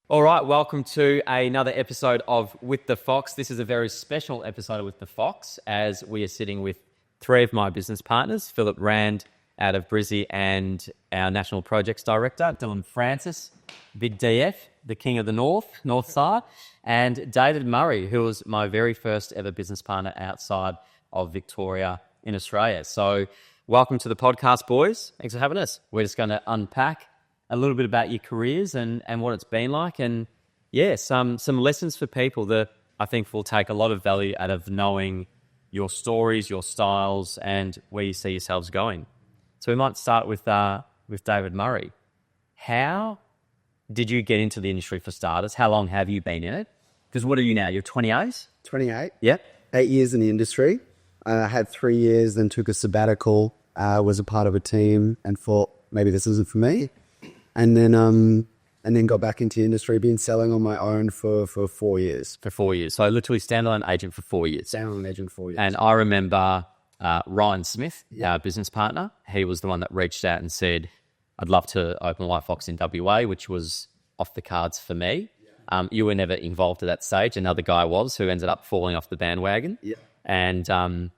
All right, welcome to another episode of With the Fox. This is a very special episode of With the Fox as we are sitting with three of my business partners, Phillip Rand out of Brisbane and our National Projects Director, Dylan Francis, Big DF, the King of the Northside, and David Murray, who was my very first ever business partner outside of Victoria in Australia. So welcome to the podcast, boys. Thanks for having us. We're just going to unpack a little bit about your careers and what it's been like, and some lessons for people that I think will take a lot of value out of knowing your stories, your styles, and where you see yourselves going. So we might start with David Murray. How did you get into the industry for starters? How long have you been in it? Because what are you now? You're 28? 28. Yep. 8 years in the industry. I had 3 years, then took a sabbatical, was a part of a team and thought maybe this isn't for me. And then got back into the industry, been selling on my own for 4 years. For 4 years. So literally standalone agent for 4 years. Standalone agent 4 years. And I remember Ryan Smith, our business partner, he was the one that reached out and said, I'd love to open WHITEFOX in WA, which was off the cards for me. You were never involved at that stage. Another guy was, who ended up falling off the bandwagon. Yeah. And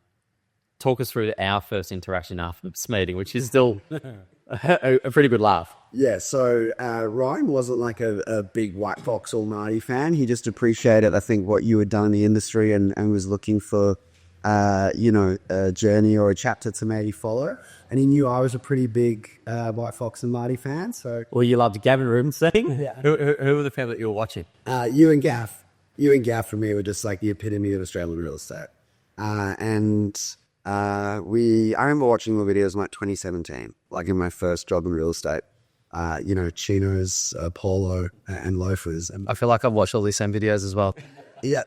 talk us through our first interaction after this meeting, which is still a pretty good laugh. Yeah, so Ryan wasn't like a big WhiteFox or Marty fan. He just appreciated, I think, what you had done in the industry and was looking for, a journey or a chapter to maybe follow. And he knew I was a pretty big WhiteFox and Marty fan. So, well, you loved Gavin Rubinstein. Yeah. Who were the family that you were watching? You and Gaff. You and Gaff for me were just like the epitome of Australian real estate. I remember watching the videos in like 2017, like in my first job in real estate. Chinos, polo, and loafers. And I feel like I've watched all these same videos as well. Yeah.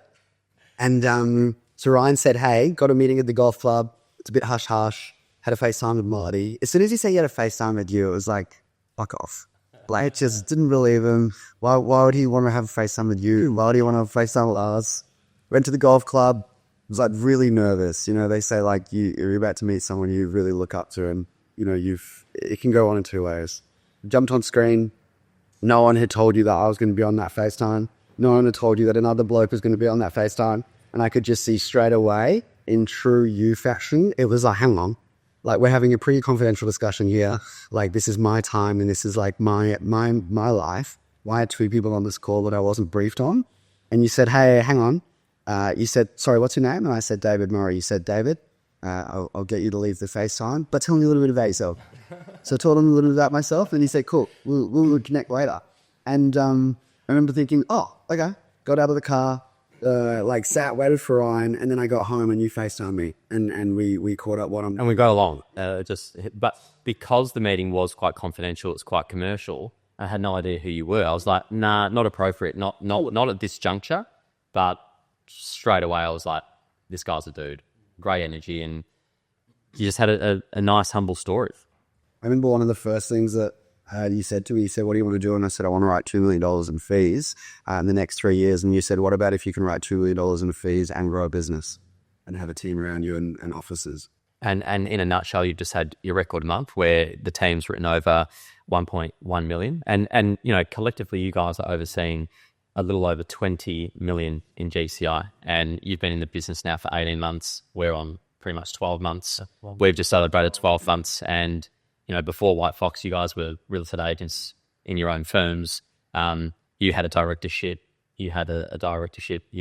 And so Ryan said, hey, got a meeting at the golf club. It's a bit hush-hush. Had a FaceTime with Marty. As soon as he said he had a FaceTime with you, it was like, fuck off. Like, I just didn't believe him. Why would he want to have a FaceTime with you? Why do you want to have a FaceTime with us? Went to the golf club. Was like really nervous. They say like you're about to meet someone you really look up to, and it can go on in two ways. Jumped on screen. No one had told you that I was going to be on that FaceTime. No one had told you that another bloke was going to be on that FaceTime. And I could just see straight away, in true you fashion, it was like, hang on. Like, we're having a pretty confidential discussion here. Like, this is my time and this is like my life. Why are two people on this call that I wasn't briefed on? And you said, hey, hang on. You said, sorry, what's your name? And I said, David Murray. You said, David, I'll get you to leave the FaceTime, but tell me a little bit about yourself. So I told him a little bit about myself, and he said, cool, we'll connect later. And I remember thinking, oh, okay. Got out of the car, sat, waited for Ryan, and then I got home and you FaceTimed me, and we caught up And we got along. But because the meeting was quite confidential, it's quite commercial, I had no idea who you were. I was like, nah, not appropriate, not at this juncture, but straight away I was like, this guy's a dude, great energy, and you just had a nice humble story. I remember one of the first things that you said to me, you said, what do you want to do? And I said, I want to write $2 million in fees in the next 3 years. And you said, what about if you can write $2 million in fees and grow a business and have a team around you and offices? And in a nutshell, you've just had your record month where the team's written over 1.1 million. And collectively you guys are overseeing a little over 20 million in GCI, and you've been in the business now for 18 months. We're on pretty much 12 months. We've just celebrated 12 months, and before WhiteFox, you guys were real estate agents in your own firms. You had a directorship. You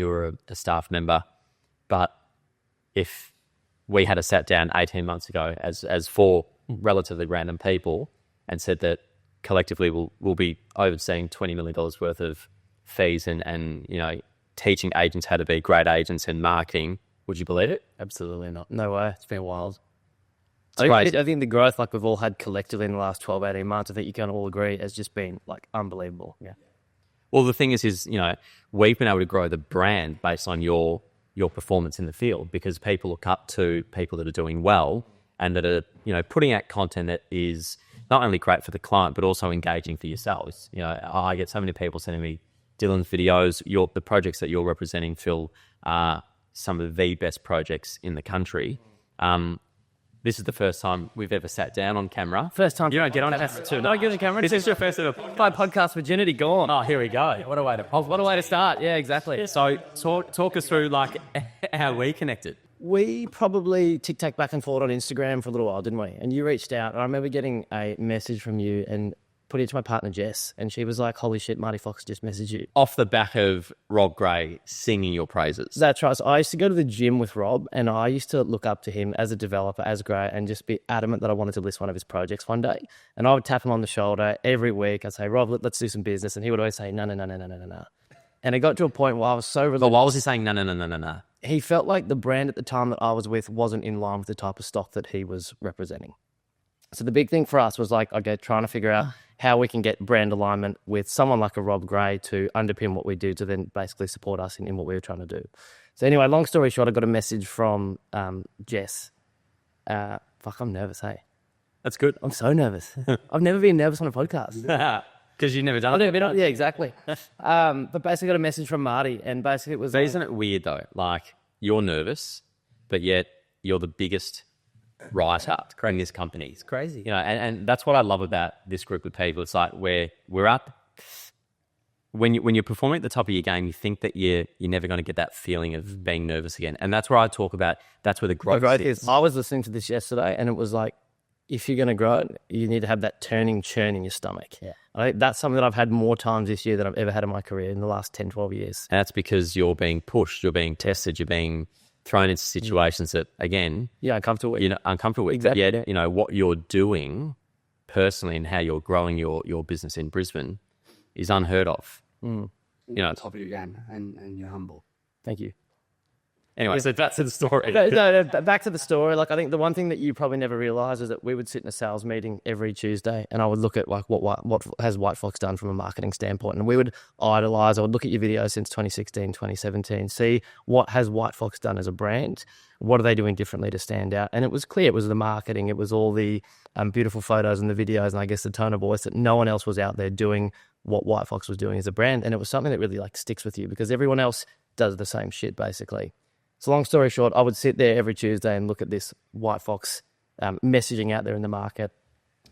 were a staff member. But if we had sat down 18 months ago as four relatively random people and said that collectively we'll be overseeing $20 million worth of fees and teaching agents how to be great agents and marketing, would you believe it? Absolutely not. No way. It's been wild. I think the growth like we've all had collectively in the last 12, 18 months, I think you can all agree, has just been like unbelievable. Yeah. Well, the thing is we've been able to grow the brand based on your performance in the field, because people look up to people that are doing well and that are, putting out content that is not only great for the client, but also engaging for yourselves. I get so many people sending me Dylan's videos. The projects that you're representing, Phil, are some of the best projects in the country. This is the first time we've ever sat down on camera. First time. You don't get on it. Too. No, get on the camera. This is your first ever. My podcast virginity gone. Oh, here we go. What a way to What a way to start. Yeah, exactly. So talk us through like how we connected. We probably tic-tac back and forth on Instagram for a little while, didn't we? And you reached out. And I remember getting a message from you and put it to my partner, Jess. And she was like, holy shit, Marty Fox just messaged you. Off the back of Rob Gray singing your praises. That's right. So I used to go to the gym with Rob and I used to look up to him as a developer, as Gray, and just be adamant that I wanted to list one of his projects one day. And I would tap him on the shoulder every week. I'd say, Rob, let's do some business. And he would always say, no. And it got to a point where I was so But why was he saying no? He felt like the brand at the time that I was with wasn't in line with the type of stock that he was representing. So the big thing for us was like, okay, trying to figure out how we can get brand alignment with someone like a Rob Gray to underpin what we do to then basically support us in what we were trying to do. So anyway, long story short, I got a message from Jess. I'm nervous, hey? That's good. I'm so nervous. I've never been nervous on a podcast. Because you've never done it. I've never been on, yeah, exactly. But basically got a message from Marty and basically it was... But isn't it weird though? Like you're nervous, but yet you're the biggest writer creating this company. It's crazy. You know, and that's what I love about this group of people. It's like we're up... When you're performing at the top of your game, you think that you're never going to get that feeling of being nervous again. And that's where I talk about, that's where the growth is. I was listening to this yesterday and it was like, if you're going to grow it, you need to have that churn in your stomach. Yeah. I think that's something that I've had more times this year than I've ever had in my career in the last 10, 12 years. And that's because you're being pushed, you're being tested, you're being thrown into situations that, again... Yeah, uncomfortable with. You're uncomfortable with. Exactly. Yet, you know, what you're doing personally and how you're growing your business in Brisbane is unheard of. Mm. You know, top of your game and you're humble. Thank you. Anyway, so that's the story. No, back to the story. Like I think the one thing that you probably never realised is that we would sit in a sales meeting every Tuesday, and I would look at like what has White Fox done from a marketing standpoint, and we would idolise. I would look at your videos since 2016, 2017, see what has White Fox done as a brand. What are they doing differently to stand out? And it was clear. It was the marketing. It was all the beautiful photos and the videos, and I guess the tone of voice that no one else was out there doing what White Fox was doing as a brand, and it was something that really like sticks with you because everyone else does the same shit basically. So long story short, I would sit there every Tuesday and look at this White Fox messaging out there in the market.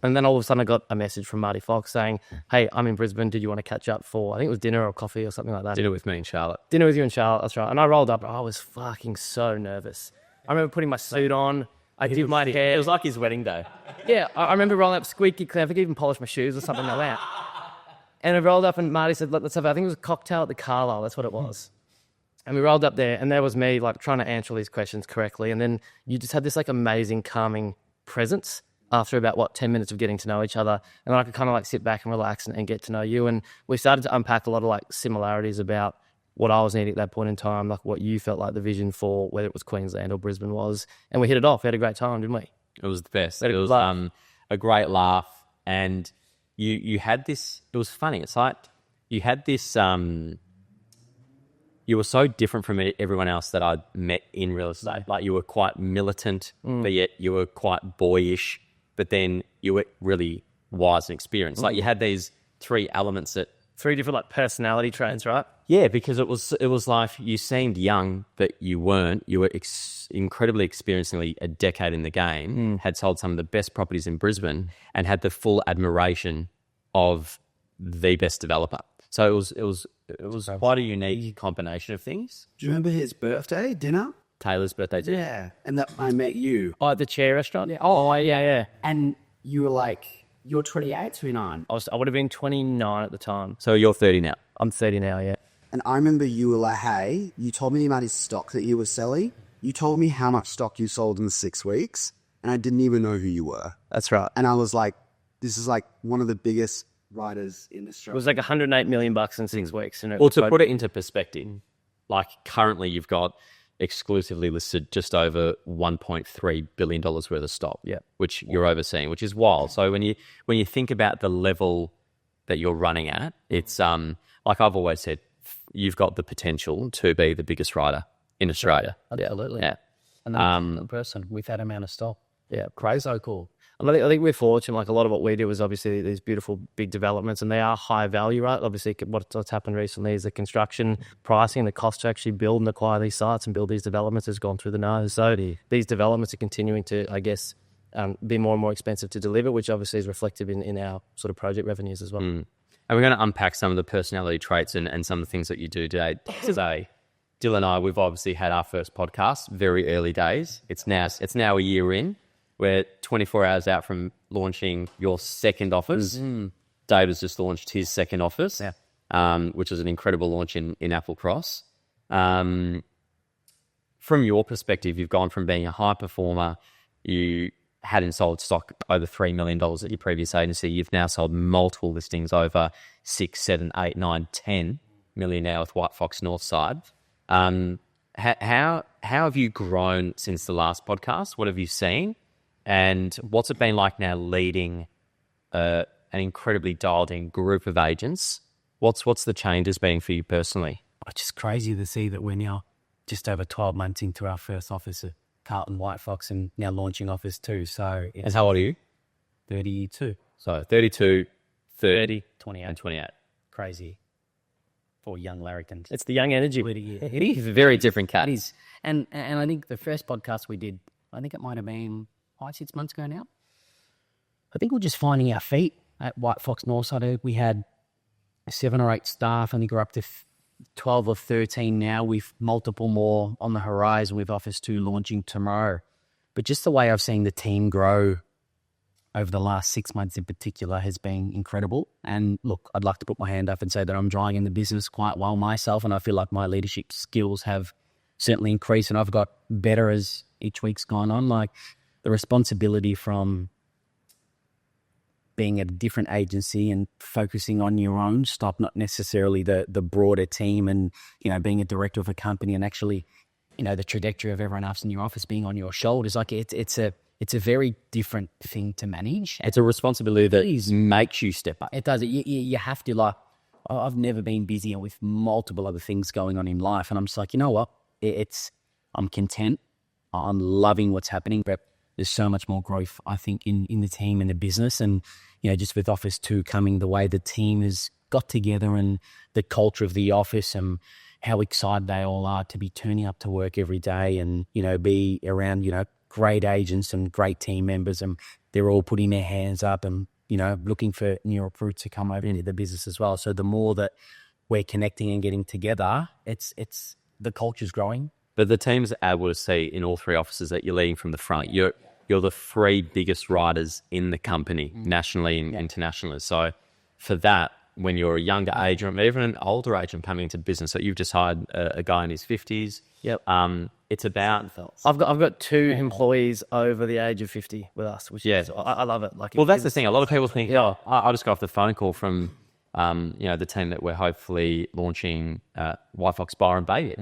And then all of a sudden I got a message from Marty Fox saying, hey, I'm in Brisbane. Did you want to catch up for, I think it was dinner or coffee or something like that. Dinner with me and Charlotte. Dinner with you and Charlotte, that's right. And I rolled up. I was fucking so nervous. I remember putting my suit on. I did my hair. It was like his wedding day. Yeah, I remember rolling up squeaky clean. I think I even polished my shoes or something like that. And I rolled up and Marty said, let's have, I think it was a cocktail at the Carlisle. That's what it was. And we rolled up there and there was me like trying to answer all these questions correctly. And then you just had this like amazing calming presence after about 10 minutes of getting to know each other. And then I could kind of like sit back and relax and get to know you. And we started to unpack a lot of like similarities about what I was needing at that point in time, like what you felt like the vision for whether it was Queensland or Brisbane was. And we hit it off. We had a great time, didn't we? It was the best. It was a great laugh. And you had this, it was funny. It's like you had this... You were so different from everyone else that I'd met in real estate. Like you were quite militant, but yet you were quite boyish, but then you were really wise and experienced. Like you had these three elements that... Three different like personality traits, right? Yeah, because it was like you seemed young, but you weren't. You were incredibly experienced, nearly a decade in the game, had sold some of the best properties in Brisbane and had the full admiration of the best developer. So it was quite a unique combination of things. Do you remember his birthday dinner? Taylor's birthday dinner. Yeah, and that I met you. Oh, at the Chair restaurant? Yeah. Oh, yeah. And you were like, you're 28, 29. I would have been 29 at the time. So you're 30 now. I'm 30 now, yeah. And I remember you were like, hey, you told me about his stock that you were selling. You told me how much stock you sold in 6 weeks, and I didn't even know who you were. That's right. And I was like, this is like one of the biggest writers in Australia. It was like $108 million in 6 weeks. Well, to put it into perspective, like currently you've got exclusively listed just over $1.3 billion worth of stock, which you're overseeing, which is wild. So when you think about the level that you're running at, it's like I've always said, you've got the potential to be the biggest writer in Australia. Absolutely. Yeah. Another person with that amount of stock. Yeah. Crazy cool. I think we're fortunate. Like a lot of what we do is obviously these beautiful big developments, and they are high value, right? Obviously, what's happened recently is the construction pricing, the cost to actually build and acquire these sites and build these developments has gone through the nose. So these developments are continuing to, I guess, be more and more expensive to deliver, which obviously is reflective in our sort of project revenues as well. And we're going to unpack some of the personality traits and some of the things that you do today. Dylan and I, we've obviously had our first podcast, very early days. It's now a year in. We're 24 hours out from launching your second office. Dave has just launched his second office, which was an incredible launch in Applecross. From your perspective, you've gone from being a high performer, you hadn't sold stock over $3 million at your previous agency. You've now sold multiple listings over 6, 7, 8, 9, 10 million now with WHITEFOX Northside. How have you grown since the last podcast? What have you seen? And what's it been like now leading an incredibly dialed-in group of agents? What's the changes been for you personally? It's just crazy to see that we're now just over 12 months into our first office at Carlton WhiteFox and now launching office 2. So, And how old are you? 32. So 32, 30, 28. and 28. Crazy for young Larrikins. It's the young energy. It is. It's a very different cat. It is. And I think the first podcast we did, I think it might have been 6 months ago now. I think we're just finding our feet at WhiteFox Northside. We had 7 or 8 staff. I think we're up to 12 or 13 now, with multiple more on the horizon, with Office 2 launching tomorrow. But just the way I've seen the team grow over the last 6 months in particular has been incredible. And look, I'd like to put my hand up and say that I'm driving the business quite well myself, and I feel like my leadership skills have certainly increased, and I've got better as each week's gone on. Like, the responsibility from being at a different agency and focusing on your own stuff, not necessarily the broader team, and, you know, being a director of a company and actually, you know, the trajectory of everyone else in your office being on your shoulders. Like, it's a very different thing to manage. It's a responsibility that makes you step up. It does. You have to, like, I've never been busier with multiple other things going on in life. And I'm just like, you know what? I'm content. I'm loving what's happening. But there's so much more growth, I think, in the team and the business. And, you know, just with Office 2 coming, the way the team has got together and the culture of the office and how excited they all are to be turning up to work every day and, you know, be around, you know, great agents and great team members, and they're all putting their hands up and, you know, looking for new recruits to come over into the business as well. So the more that we're connecting and getting together, it's the culture's growing. But the team's able to see in all 3 offices that you're leading from the front. You're the 3 biggest writers in the company, nationally and internationally. So for that, when you're a younger agent, even an older agent coming into business, that you've just hired a guy in his 50s. Yep. It's about... I've got 2 employees over the age of 50 with us, which is, I love it. Like, well, that's the thing. A lot of people think, I just got off the phone call from, you know, the team that we're hopefully launching WhiteFox Bar and Baby.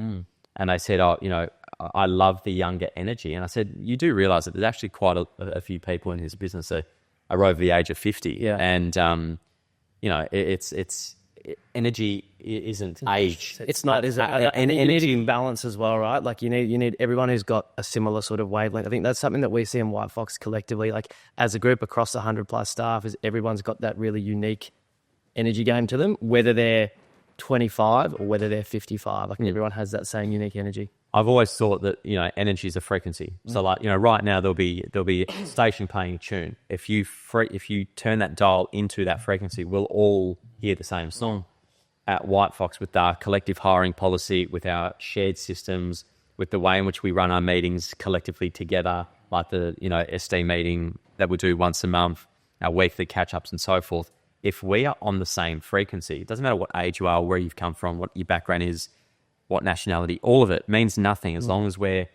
And they said, you know, I love the younger energy. And I said, you do realise that there's actually quite a few people in his business that are over the age of 50. Yeah. And, you know, it's energy isn't age. It's not, is it? And energy in balance as well, right? Like, you need everyone who's got a similar sort of wavelength. I think that's something that we see in WhiteFox collectively, like as a group across 100+ staff, is everyone's got that really unique energy game to them, whether they're 25 or whether they're 55. Like, everyone has that same unique energy. I've always thought that, you know, energy is a frequency. So, like, you know, right now there'll be a station playing a tune. If you turn that dial into that frequency, we'll all hear the same song. At WhiteFox, with our collective hiring policy, with our shared systems, with the way in which we run our meetings collectively together, like the, you know, SD meeting that we do once a month, our weekly catch-ups and so forth. If we are on the same frequency, it doesn't matter what age you are, where you've come from, what your background is, what nationality, all of it means nothing as long as we're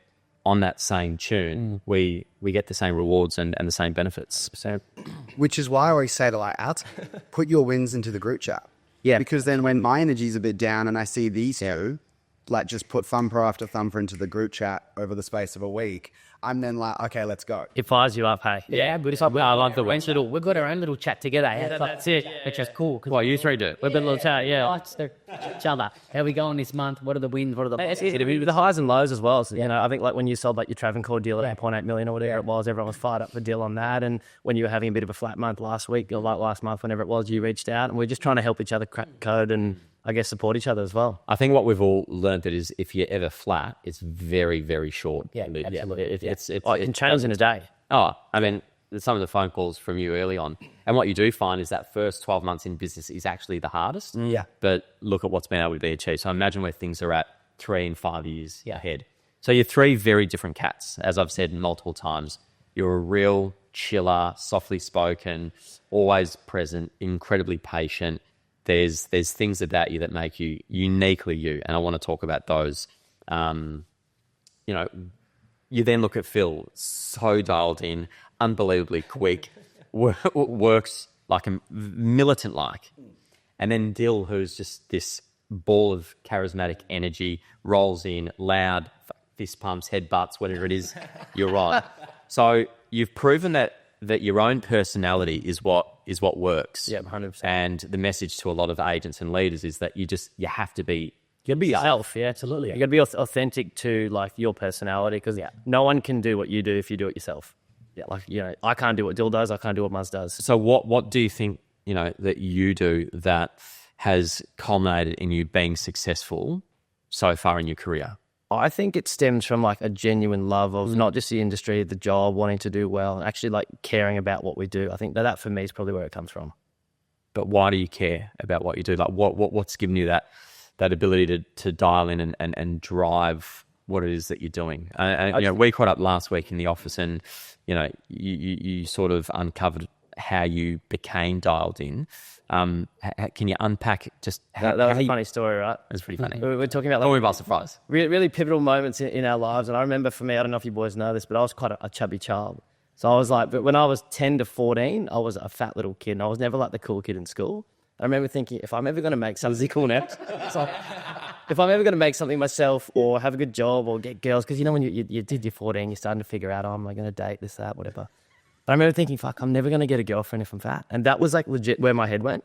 on that same tune. We get the same rewards and the same benefits. So, Which is why I always say to like ads, put your wins into the group chat. Yeah. Because then when my energy's a bit down and I see these two, like just put thumper after thumper into the group chat over the space of a week, I'm then like, okay, let's go. It fires you up, hey. Yeah, but it's like I love the Wednesday. We've got our own little chat together. Yeah, that's it. It's just cool. What you three do? We've been a little chat, yeah. Likes each other. How we going this month? What are the wins? What are the The highs and lows as well. So, you know, I think like when you sold like your Travancore deal at 8.8 million or whatever it was, everyone was fired up for deal on that. And when you were having a bit of a flat month last week or like last month, whenever it was, you reached out, and we're just trying to help each other crack code and I guess support each other as well. I think what we've all learned that is if you're ever flat, it's very, very short. Yeah, absolutely. It can change in a day. Oh, I mean, some of the phone calls from you early on. And what you do find is that first 12 months in business is actually the hardest. Yeah. But look at what's been able to be achieved. So imagine where things are at 3 and 5 years ahead. So you're 3 very different cats. As I've said multiple times, you're a real chiller, softly spoken, always present, incredibly patient. There's things about you that make you uniquely you, and I want to talk about those. You know, you then look at Phil, so dialed in, unbelievably quick, works like a militant like, and then Dill, who's just this ball of charismatic energy, rolls in loud, fist pumps, head butts, whatever it is, you're right. So you've proven that your own personality is what works. Yeah, 100%. And the message to a lot of agents and leaders is that you have to be. You gotta be yourself, yeah, absolutely. You gotta be authentic to like your personality, because no one can do what you do if you do it yourself. Yeah, like, you know, I can't do what Dill does. I can't do what Muzz does. So what do you think, you know, that you do that has culminated in you being successful so far in your career? I think it stems from like a genuine love of not just the industry, the job, wanting to do well, and actually like caring about what we do. I think that for me is probably where it comes from. But why do you care about what you do? Like what's given you that ability to dial in and drive what it is that you're doing? And you know, we caught up last week in the office, and you know, you sort of uncovered how you became dialed in. Can you unpack just that was a funny story, right? It was pretty funny. We're talking about Don't worry about surprise. Really pivotal moments in our lives. And I remember for me, I don't know if you boys know this, but I was quite a chubby child. So I was like, but when I was 10 to 14, I was a fat little kid, and I was never like the cool kid in school. I remember thinking, if I'm ever going to make something, is he cool now? So, if I'm ever going to make something myself or have a good job or get girls, because you know when you did your 14, you're starting to figure out, oh, am I going to date this, that, whatever. But I remember thinking, fuck, I'm never going to get a girlfriend if I'm fat. And that was like legit where my head went.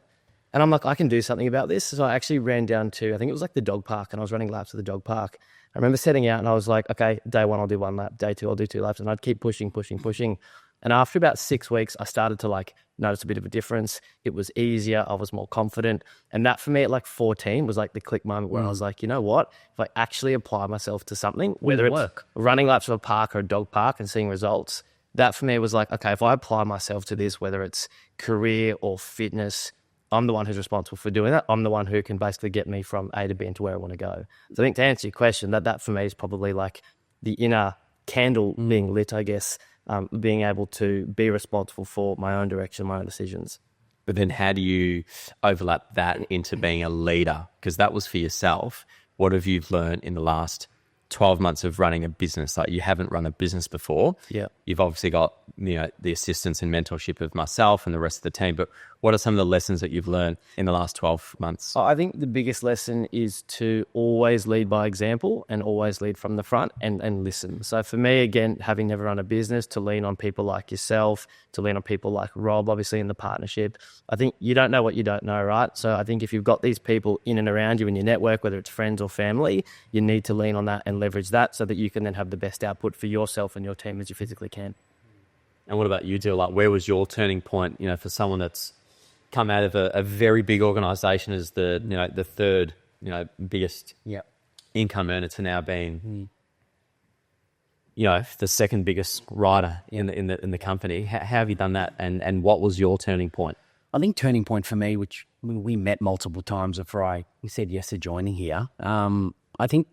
And I'm like, I can do something about this. So I actually ran down to, I think it was like the dog park, and I was running laps at the dog park. I remember setting out and I was like, okay, day 1, I'll do 1 lap. Day 2, I'll do 2 laps. And I'd keep pushing. And after about 6 weeks, I started to like notice a bit of a difference. It was easier. I was more confident. And that for me at like 14 was like the click moment where I was like, you know what? If I actually apply myself to something, whether it's running laps of a park or a dog park and seeing results, that for me was like, okay, if I apply myself to this, whether it's career or fitness, I'm the one who's responsible for doing that. I'm the one who can basically get me from A to B into where I want to go. So I think to answer your question, that for me is probably like the inner candle being lit, I guess, being able to be responsible for my own direction, my own decisions. But then how do you overlap that into being a leader? Because that was for yourself. What have you learned in the last 12 months of running a business? Like, you haven't run a business before. Yeah. You've obviously got, you know, the assistance and mentorship of myself and the rest of the team. But what are some of the lessons that you've learned in the last 12 months? I think the biggest lesson is to always lead by example and always lead from the front and listen. So for me, again, having never run a business, to lean on people like yourself, to lean on people like Rob, obviously in the partnership. I think you don't know what you don't know, right? So I think if you've got these people in and around you in your network, whether it's friends or family, you need to lean on that and leverage that so that you can then have the best output for yourself and your team as you physically can. And what about you, Dill? Like, where was your turning point, you know, for someone that's come out of a very big organisation as the, you know, the third, you know, biggest income earner to now being, you know, the second biggest rider in the company? How have you done that? And what was your turning point? I think turning point for me, which we met multiple times before we said yes to joining here. I think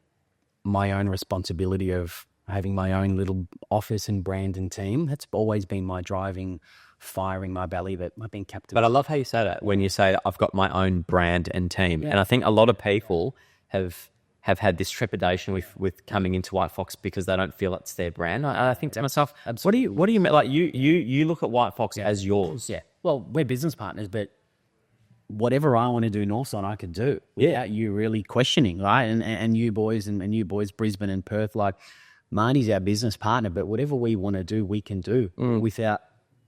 my own responsibility of having my own little office and brand and team, that's always been my driving, firing my belly that I've been captive. But I love how you say that, when you say I've got my own brand and team. Yeah. And I think a lot of people have had this trepidation with coming into WhiteFox because they don't feel it's their brand. I think to myself, absolutely. What do you mean? Like, you look at WhiteFox as yours. Yeah. Well, we're business partners, but whatever I want to do Northside, I could do without you really questioning, right? And you boys and you boys, Brisbane and Perth, like, Marty's our business partner, but whatever we want to do, we can do without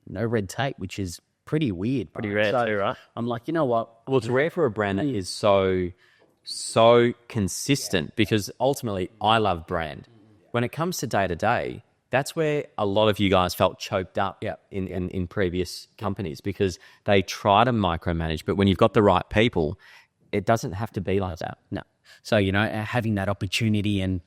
no red tape, which is pretty weird. Pretty rare too, right? I'm like, you know what? Well, it's rare for a brand that is so consistent because ultimately I love brand. When it comes to day to day, that's where a lot of you guys felt choked up in previous companies because they try to micromanage. But when you've got the right people, it doesn't have to be like that. No. So, having that opportunity and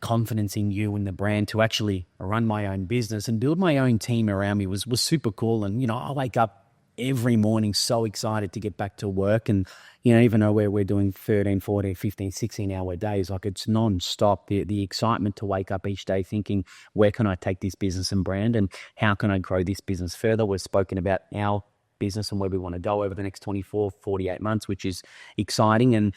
confidence in you and the brand to actually run my own business and build my own team around me was super cool. And, I wake up every morning so excited to get back to work. And, even though we're doing 13, 14, 15, 16-hour days, like it's non-stop. The excitement to wake up each day thinking, where can I take this business and brand and how can I grow this business further? We've spoken about our business and where we want to go over the next 24, 48 months, which is exciting. And,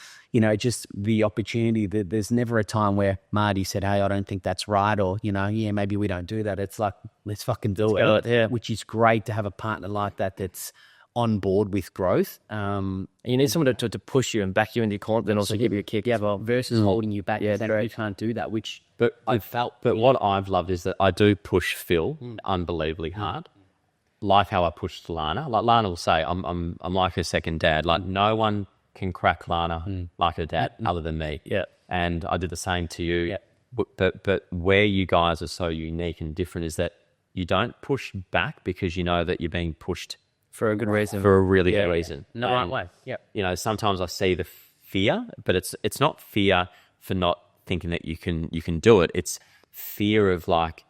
just the opportunity that there's never a time where Marty said, hey, I don't think that's right. Or, maybe we don't do that. It's like, let's fucking do it. Which is great to have a partner like that that's on board with growth. You need someone to push you and back you into your corner, then also give you a kick. Yeah, well, versus holding you back. Yeah, you can't do that, But what I've loved is that I do push Phil unbelievably hard. Like how I pushed Lana. Like Lana will say, I'm like her second dad. Like no one can crack Lana like her dad other than me. Yeah. And I did the same to you. Yeah. But where you guys are so unique and different is that you don't push back because you know that you're being pushed for a good reason. For a really good reason. In the right way. Yeah. Sometimes I see the fear, but it's not fear for not thinking that you can do it. It's fear of like,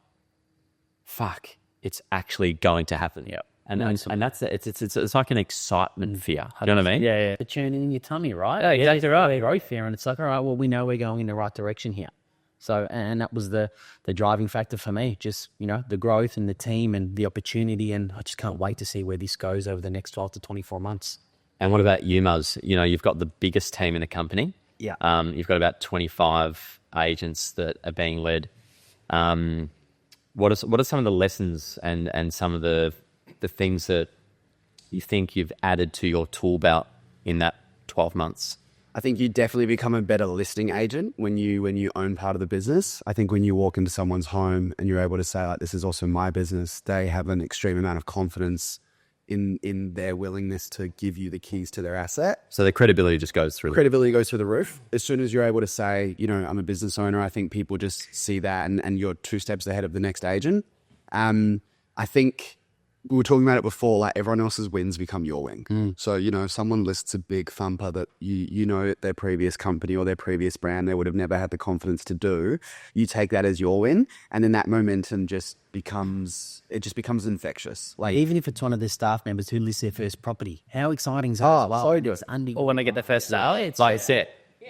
fuck, it's actually going to happen. Yeah. And that's it's like an excitement fear. You know what I mean? Yeah. The churning in your tummy, right? Yeah, exactly right. Growth fear, and it's like, all right, well, we know we're going in the right direction here. So, and that was the driving factor for me, just, the growth and the team and the opportunity. And I just can't wait to see where this goes over the next 12 to 24 months. And what about you, Muzz? You've got the biggest team in the company. Yeah. You've got about 25 agents that are being led. What are some of the lessons and some of the things that you think you've added to your tool belt in that 12 months? I think you definitely become a better listing agent when you own part of the business. I think when you walk into someone's home and you're able to say, like, this is also my business, they have an extreme amount of confidence in their willingness to give you the keys to their asset. So the credibility just goes through. Credibility goes through the roof. As soon as you're able to say, I'm a business owner, I think people just see that and you're 2 steps ahead of the next agent. I think we were talking about it before, like everyone else's wins become your win. So, if someone lists a big thumper that their previous company or their previous brand, they would have never had the confidence to do, you take that as your win. And then that momentum just becomes infectious. Like, even if it's one of the staff members who lists their first property, how exciting is that? So good. Or when they get their first sale, it's like it's it.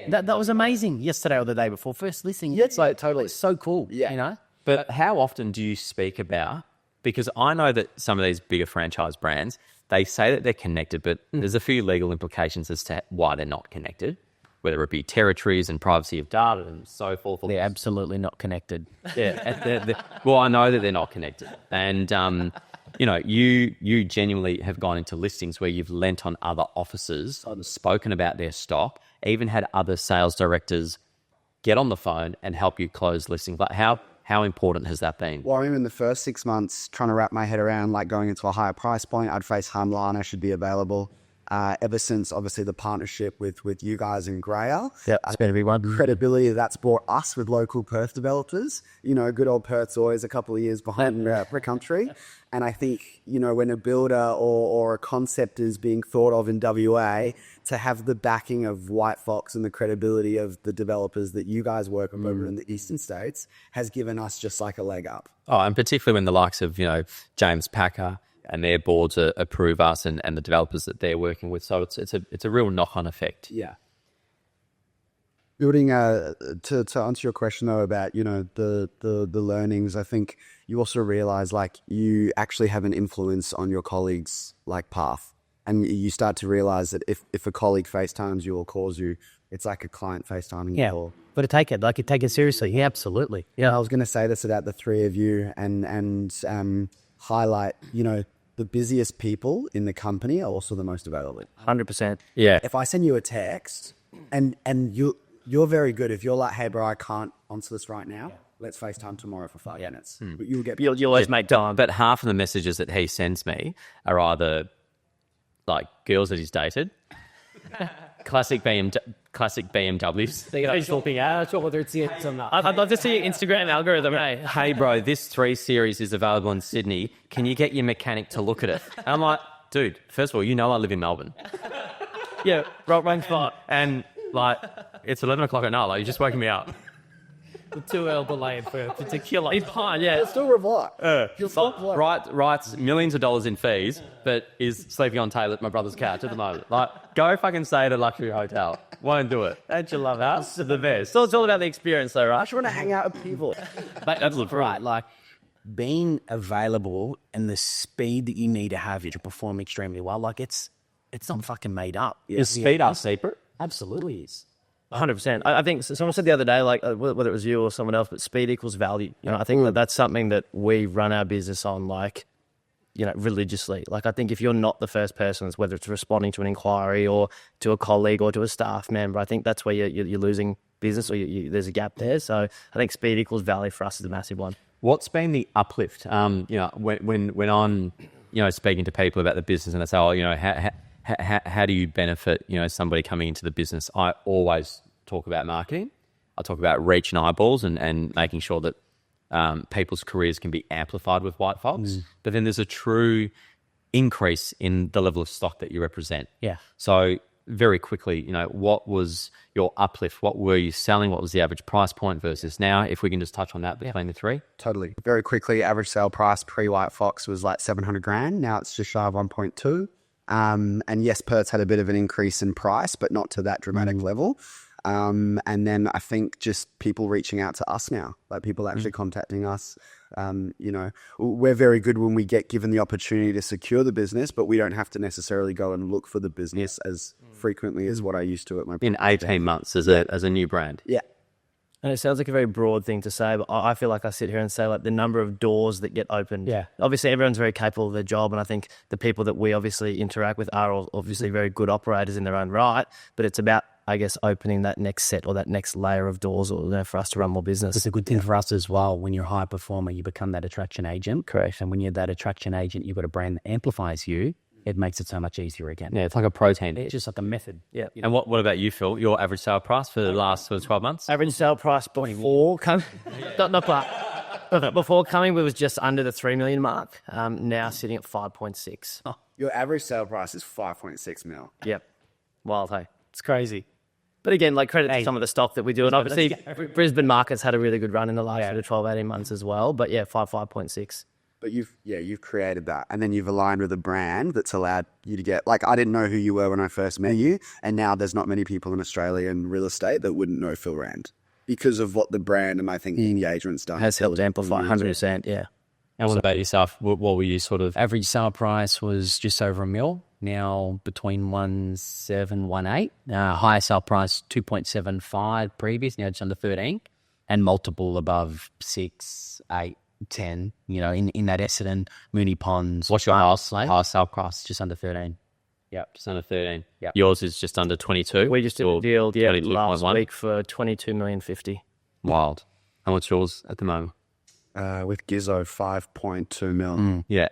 That was amazing yesterday or the day before. First listing. Yeah, it's like totally. It's so cool. Yeah. But how often do you speak about, because I know that some of these bigger franchise brands, they say that they're connected, but there's a few legal implications as to why they're not connected, whether it be territories and privacy of data and so forth. They're absolutely not connected. Yeah. Well, I know that they're not connected. And, you genuinely have gone into listings where you've lent on other offices, spoken about their stock, even had other sales directors get on the phone and help you close listings. Like how important has that been? Well, I remember in the first 6 months trying to wrap my head around like going into a higher price point, I'd face Lana should be available. Ever since obviously the partnership with you guys in Grail. Yeah, it's been a big one. Credibility that's brought us with local Perth developers. Good old Perth's always a couple of years behind per country. And I think, when a builder or a concept is being thought of in WA, to have the backing of WHITEFOX and the credibility of the developers that you guys work with over in the eastern states has given us just like a leg up. Oh, and particularly when the likes of, James Packer and their boards approve us and the developers that they're working with. So it's a real knock-on effect. Yeah. Building to answer your question though about the learnings, I think you also realize like you actually have an influence on your colleagues' like path, and you start to realize that if a colleague FaceTimes you or calls you, it's like a client FaceTiming you. Yeah, but take it seriously. Yeah, absolutely. Yeah, I was going to say this about the three of you and highlight the busiest people in the company are also the most available. 100%. Yeah. If I send you a text and you're very good, if you're like, hey bro, I can't answer this right now, let's FaceTime tomorrow for 5 minutes. But you'll get You'll always make time. But half of the messages that he sends me are either like girls that he's dated, classic BMWs. He's talking out, whether it's I'd love to see your Instagram algorithm. Hey, bro, this 3 Series is available in Sydney. Can you get your mechanic to look at it? And I'm like, dude, first of all, you know I live in Melbourne. Yeah, wrong spot. And, like, it's 11 o'clock at night. Like, you're just waking me up. 2 hour delay for a killer. He's fine, yeah. still reply. Writes millions of dollars in fees, but is sleeping on Taylor at my brother's couch at the moment. Like, go fucking stay at a luxury hotel. Won't do it. Don't you love us? It's the best. So it's all about the experience, though, right? I just want to hang out with people. But that's right. Like being available and the speed that you need to have to perform extremely well. Like it's not fucking made up. Is speed our secret? Absolutely is. 100%. I think someone said the other day, like whether it was you or someone else, but speed equals value. You know, I think that's something that we run our business on, like, you know, religiously. Like, I think if you're not the first person, whether it's responding to an inquiry or to a colleague or to a staff member, I think that's where you're losing business, or there's a gap there. So I think speed equals value for us is a massive one. What's been the uplift? You know, when I'm, you know, speaking to people about the business and I say, oh, you know, how do you benefit, you know, somebody coming into the business? I always talk about marketing. I talk about reach and eyeballs and making sure that people's careers can be amplified with WhiteFox. But then there's a true increase in the level of stock that you represent. Yeah. So very quickly, you know, what was your uplift? What were you selling? What was the average price point versus now? If we can just touch on that between the three. Totally. Very quickly, average sale price pre-WhiteFox was like 700 grand. Now it's just shy of 1.2. And yes, Perth's had a bit of an increase in price, but not to that dramatic level. And then I think just people reaching out to us now, like people actually contacting us. You know, we're very good when we get given the opportunity to secure the business, but we don't have to necessarily go and look for the business as frequently as what I used to at my In 18 months as a new brand. Yeah. And it sounds like a very broad thing to say, but I feel like I sit here and say, like, the number of doors that get opened. Yeah. Obviously, everyone's very capable of their job, and I think the people that we obviously interact with are all obviously very good operators in their own right, but it's about, I guess, opening that next set or that next layer of doors, or, you know, for us to run more business. It's a good thing for us as well. When you're a high performer, you become that attraction agent. Correct. And when you're that attraction agent, you've got a brand that amplifies you. It makes it so much easier again. Yeah, it's like a protein. It's just like a method. Yeah. And what about you, Phil? Your average sale price for the last sort of 12 months? Average sale price before coming, before coming, we was just under the 3 million mark. Now sitting at 5.6. Oh, Your average sale price is 5.6 mil. yep. Wild, hey. It's crazy. But again, like, credit to some of the stock that we do. And obviously, Brisbane market's had a really good run in the last sort of 12, 18 months as well. But yeah, 5.6. But you've created that, and then you've aligned with a brand that's allowed you to get, like, I didn't know who you were when I first met you, and now there's not many people in Australia in real estate that wouldn't know Phil Rand because of what the brand and I think the engagement's done. Has helped amplify 100%, yeah. And what about yourself? What were you sort of... Average sale price was just over $1 million, now between 1.7, 1.8. Higher sale price 2.75 previous, now just under 13, and multiple above 6, 8, 10. You know, in that Essendon, Mooney Ponds. What's your highest sale price? Just under 13. Yep, just under 13. Yep. Yours is just under 22. We just did a deal last 22.1. week for 22,050,000. Wild. How much yours at the moment? With Gizzo, 5.2 mil. Yeah.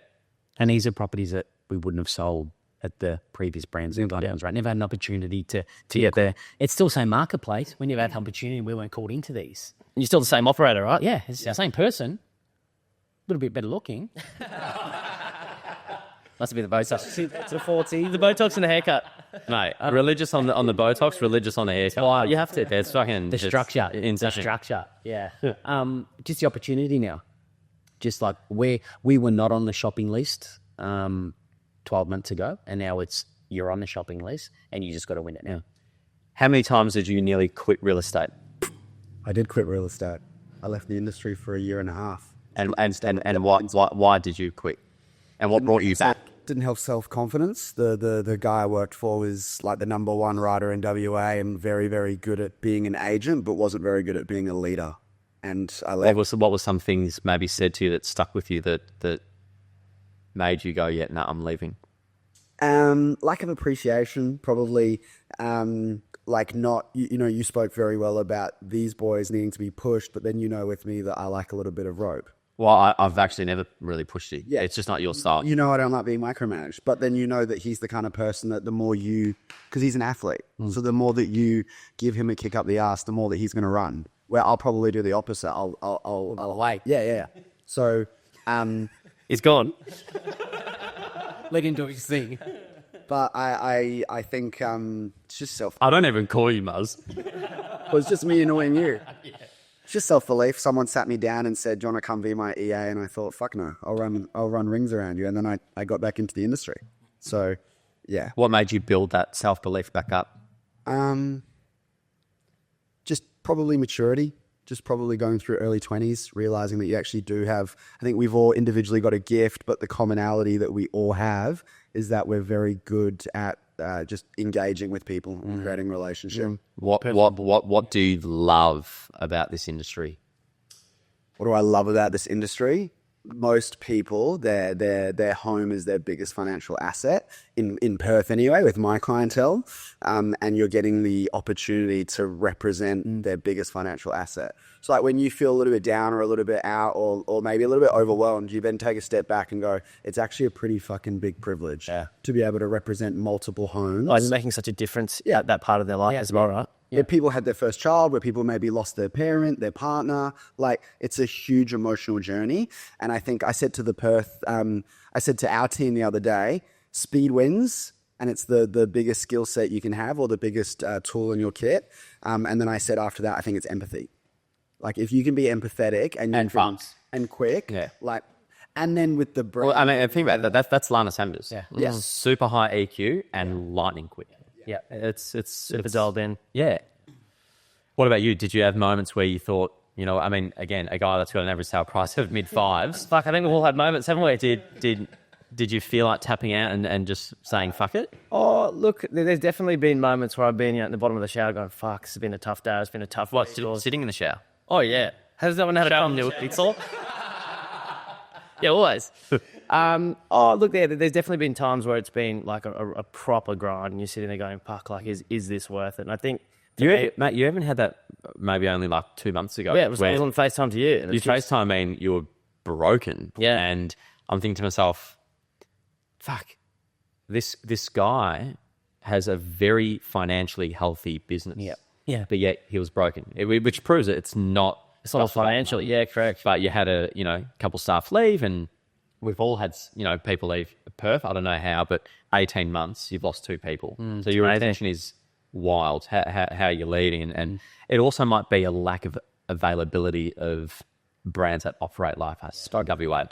And these are properties that we wouldn't have sold at the previous brands. Right? Never had an opportunity to get there. It's still the same marketplace. We never had an opportunity. We weren't called into these. And you're still the same operator, right? Yeah, it's the same person. A little bit better looking. Must be the Botox. It's a 40. The Botox and the haircut. Mate, religious on the Botox, religious on the haircut. Why? You have to. It's fucking... The structure. Insane. The structure, yeah. Just the opportunity now. Just like we were not on the shopping list 12 months ago, and now you're on the shopping list, and you just got to win it now. How many times did you nearly quit real estate? I did quit real estate. I left the industry for a year and a half. And why did you quit? And what brought you back? Didn't have self-confidence. The guy I worked for was like the number one writer in WA and very, very good at being an agent, but wasn't very good at being a leader. And I left. What were some things maybe said to you that stuck with you that made you go, yeah, no, I'm leaving? Lack of appreciation, probably. like not, you spoke very well about these boys needing to be pushed, but then with me that I like a little bit of rope. Well, I've actually never really pushed you. Yeah. It's just not your style. I don't like being micromanaged, but then that he's the kind of person that the more because he's an athlete, so the more that you give him a kick up the ass, the more that he's going to run. Where I'll probably do the opposite. I'll wait. Yeah. So, He's gone. Let him do his thing. but I think it's just I don't even call you Muzz. it's just me annoying you. It's just self-belief. Someone sat me down and said, "Do you want to come be my EA?" And I thought, "Fuck no, I'll run rings around you." And then I got back into the industry. So, yeah. What made you build that self-belief back up? Just probably maturity. Just probably going through early 20s, realizing that you actually do have. I think we've all individually got a gift, but the commonality that we all have is that we're very good at just engaging with people and creating relationship. What do you love about this industry? What do I love about this industry? Most people, their home is their biggest financial asset in Perth anyway, with my clientele, and you're getting the opportunity to represent their biggest financial asset. So like when you feel a little bit down or a little bit out or maybe a little bit overwhelmed, you then take a step back and go, it's actually a pretty fucking big privilege to be able to represent multiple homes. Oh, you're making such a difference at that part of their life as well, right? Where people had their first child, where people maybe lost their parent, their partner. Like, it's a huge emotional journey. And I think I said to I said to our team the other day, speed wins, and it's the biggest skill set you can have or the biggest tool in your kit. And then I said after that, I think it's empathy. Like, if you can be empathetic and quick, and then with the brain. Well, I mean, think about that. That's Lana Sanders. Yeah. Super high EQ and lightning quick. Yeah. It's Super dialed in. Yeah. What about you? Did you have moments where you thought, I mean, again, a guy that's got an average sale price of mid-5s. Fuck, I think we've all had moments, haven't we? Did you feel like tapping out and just saying fuck it? Oh, look, there's definitely been moments where I've been out in the bottom of the shower going, fuck, it's been a tough day. It's been a tough week. Sitting in the shower? Oh, yeah. Has no one had a problem with Pixel? Yeah, always. Look, there's definitely been times where it's been like a proper grind and you're sitting there going, fuck, like, is this worth it? And I think... Mate, you haven't had that maybe only like 2 months ago. Yeah, it was on FaceTime to you. You FaceTime me and you were broken. Yeah. And I'm thinking to myself, fuck, this guy has a very financially healthy business. Yeah. Yeah. But yet he was broken, which proves it. It's not financial. Yeah, correct. But you had a couple staff leave, and we've all had people leave Perth. I don't know how, but 18 months you've lost 2 people. So your retention is wild. How you're leading, and it also might be a lack of availability of brands that operate like us. WA.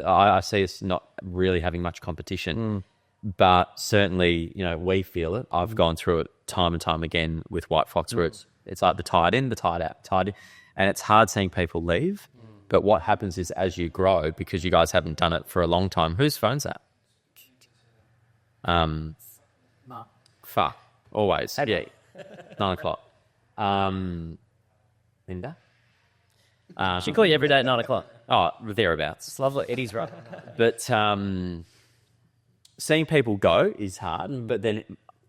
I see us not really having much competition, but certainly we feel it. I've gone through it time and time again with WHITEFOX, where it's like the tide in, the tide out, tide in. And it's hard seeing people leave. But what happens is as you grow, because you guys haven't done it for a long time, whose phone's that? Fuck. Always. Yeah. 9 o'clock. Linda? She call you every day at 9 o'clock. Oh, thereabouts. It's lovely. Eddie's right. But seeing people go is hard. But then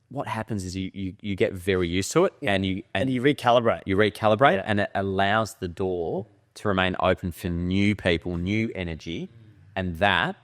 what happens is you get very used to it, and you recalibrate. You recalibrate, and it allows the door to remain open for new people, new energy, and that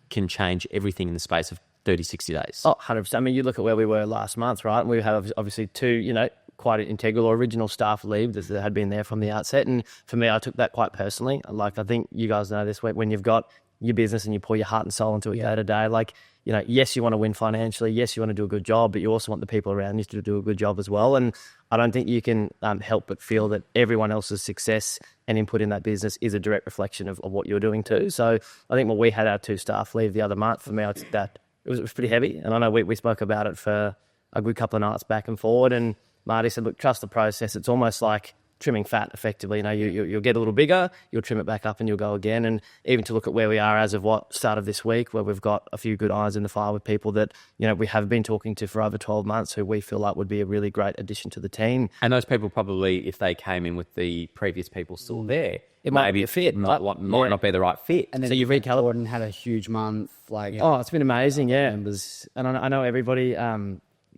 can change everything in the space of 30, 60 days. Oh, 100%. I mean, you look at where we were last month, right? And we have obviously 2, quite integral or original staff leave that had been there from the outset. And for me, I took that quite personally. Like, I think you guys know this, when you've got your business and you pour your heart and soul into it day to day, like, yes, you want to win financially. Yes, you want to do a good job, but you also want the people around you to do a good job as well. And I don't think you can help but feel that everyone else's success and input in that business is a direct reflection of what you're doing too. So I think when we had our 2 staff leave the other month, for me, I took that it was pretty heavy. And I know we spoke about it for a good couple of nights back and forward. And Marty said, look, trust the process. It's almost like trimming fat effectively. You'll get a little bigger, you'll trim it back up and you'll go again. And even to look at where we are as of start of this week, where we've got a few good irons in the fire with people that, we have been talking to for over 12 months who we feel like would be a really great addition to the team. And those people probably, if they came in with the previous people still there, it might be a fit. Might not be the right fit. And then so you recalibrate and had a huge month. Oh, it's been amazing, yeah. And I know everybody...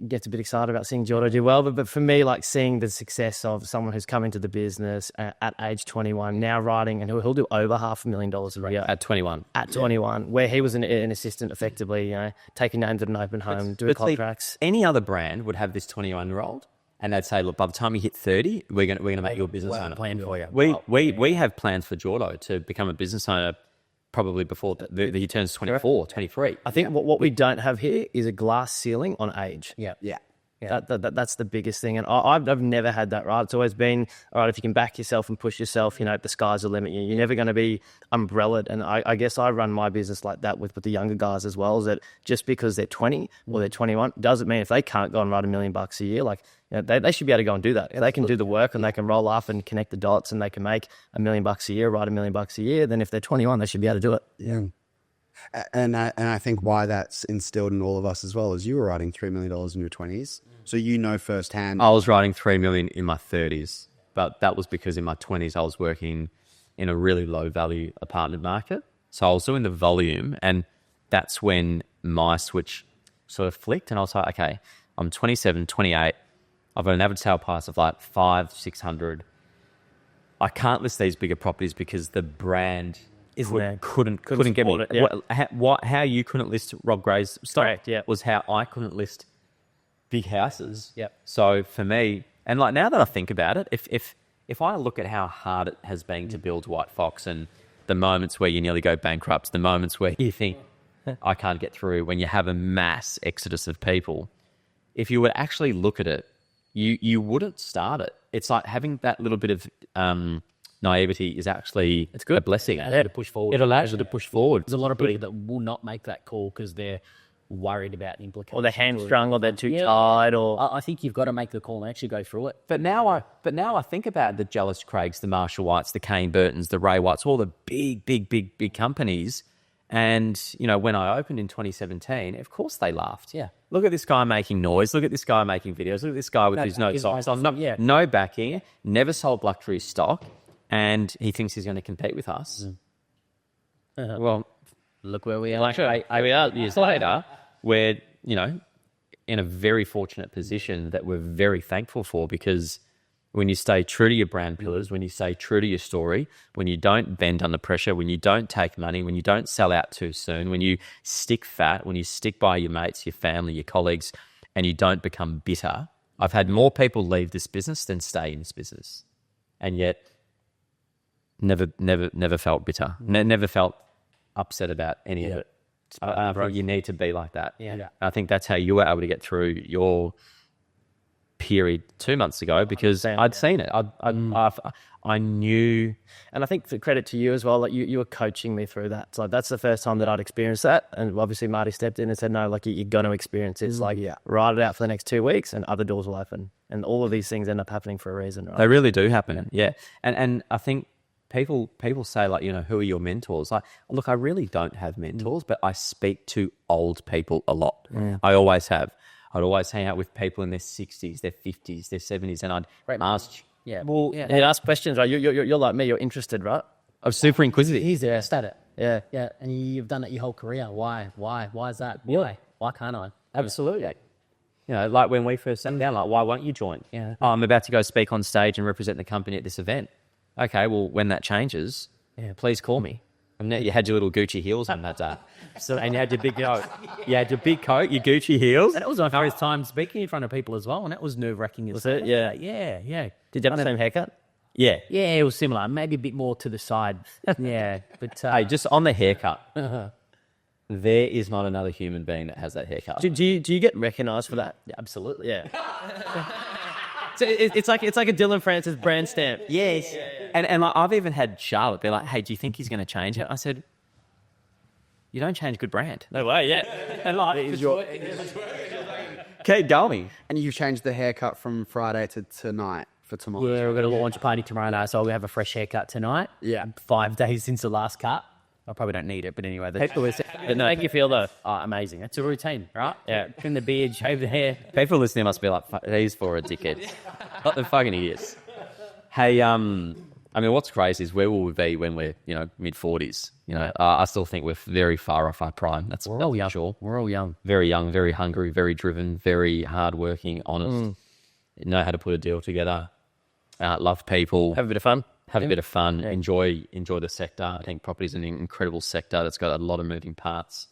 gets a bit excited about seeing Jordo do well. But for me, like seeing the success of someone who's come into the business at age 21, now riding, and he'll do over $500,000 a year At 21. At 21, where he was an assistant effectively, taking names at an open home, doing contracts. Any other brand would have this 21-year-old, and they'd say, look, by the time you hit 30, we're gonna make you a business owner. Plan for you. We have plans for Jordo to become a business owner probably before he turns 24, 23. I think what we don't have here is a glass ceiling on age. Yeah. That's the biggest thing. And I've never had that, right? It's always been, all right, if you can back yourself and push yourself, the sky's the limit. You're never going to be umbrellaed. And I guess I run my business like that with the younger guys as well, is that just because they're 20 or they're 21, doesn't mean if they can't go and ride $1 million a year, like, they should be able to go and do that. If they can do the work and they can roll off and connect the dots and they can make $1 million a year, ride $1 million a year, then if they're 21, they should be able to do it. Yeah. And I think why that's instilled in all of us as well is you were riding $3 million in your 20s. So firsthand. I was riding $3 million in my 30s, but that was because in my 20s I was working in a really low value apartment market. So I was doing the volume, and that's when my switch sort of flicked, and I was like, okay, I'm 27, 28. I've got an average sale price of like 500-600. I can't list these bigger properties because the brand couldn't get me. It, yeah. How you couldn't list Rob Gray's stock was how I couldn't list big houses. Yep. So for me, and like now that I think about it, if I look at how hard it has been to build White Fox and the moments where you nearly go bankrupt, the moments where you think I can't get through, when you have a mass exodus of people, if you would actually look at it, you wouldn't start it. It's like having that little bit of naivety is actually a blessing. To push forward. It allows you to push forward. There's a lot of people that will not make that call because they're worried about implications. Or they're hamstrung, or they're too tired, or... I think you've got to make the call and actually go through it. But now I think about the Jealous Craigs, the Marshall Whites, the Kane Burtons, the Ray Whites, all the big companies. And, when I opened in 2017, of course they laughed. Yeah. Look at this guy making noise. Look at this guy making videos. Look at this guy with his no socks on. No backing, never sold luxury stock, and he thinks he's going to compete with us. Well, look where we are. Like 8 years later, we're, in a very fortunate position that we're very thankful for, because when you stay true to your brand pillars, when you stay true to your story, when you don't bend under pressure, when you don't take money, when you don't sell out too soon, when you stick fat, when you stick by your mates, your family, your colleagues, and you don't become bitter. I've had more people leave this business than stay in this business, and yet never felt bitter, never felt upset about any of it. I think you need to be like that. Yeah. I think that's how you were able to get through your period 2 months ago, because I'd seen it. I knew. And I think for credit to you as well, like you were coaching me through that. So that's the first time that I'd experienced that. And obviously Marty stepped in and said, no, like you're going to experience this. Like, ride it out for the next 2 weeks and other doors will open. And all of these things end up happening for a reason, right? They really do happen. Yeah. And I think people say, like, who are your mentors? Like, look, I really don't have mentors, but I speak to old people a lot. Yeah. I always have. I'd always hang out with people in their 60s, their 50s, their 70s, and I'd ask. Yeah. Well, you'd ask questions, right? You're like me. You're interested, right? I'm super inquisitive. He's there, stat it. Yeah. Yeah. And you've done it your whole career. Why is that? Why can't I? Absolutely. Like when we first sat down, like, why won't you join? Yeah. Oh, I'm about to go speak on stage and represent the company at this event. Okay, well, when that changes, please call me. And you had your little Gucci heels on that day. And you had your big coat. You had your big coat, your Gucci heels. And it was my first time speaking in front of people as well, and that was nerve-wracking. Was it? Yeah. Yeah. Did you have the same haircut? Yeah. Yeah, it was similar. Maybe a bit more to the side. Yeah. But hey, just on the haircut, there is not another human being that has that haircut. Do you get recognised for that? yeah, absolutely. Yeah. So it's like a Dylan Francis brand stamp. Yes. And like, I've even had Charlotte be like, hey, do you think he's going to change it? I said, you don't change good brand. No way, yeah. And like, keep going. And you changed the haircut from Friday to tonight for tomorrow. We're going to launch a party tomorrow night, so we have a fresh haircut tonight. Yeah. 5 days since the last cut. I probably don't need it, but anyway. People listen. But no, make you feel though? Oh, amazing. It's a routine, right? Yeah. Trim the beard, shave the hair. People listening must be like, he's for a dickhead. What the fucking idiots. Hey, I mean, what's crazy is where will we be when we're, mid-40s? I still think we're very far off our prime. We're all young. Sure. We're all young. Very young, very hungry, very driven, very hardworking, honest. Know how to put a deal together. Love people. Have a bit of fun. Have a bit of fun. Yeah. Enjoy the sector. I think property is an incredible sector that's got a lot of moving parts.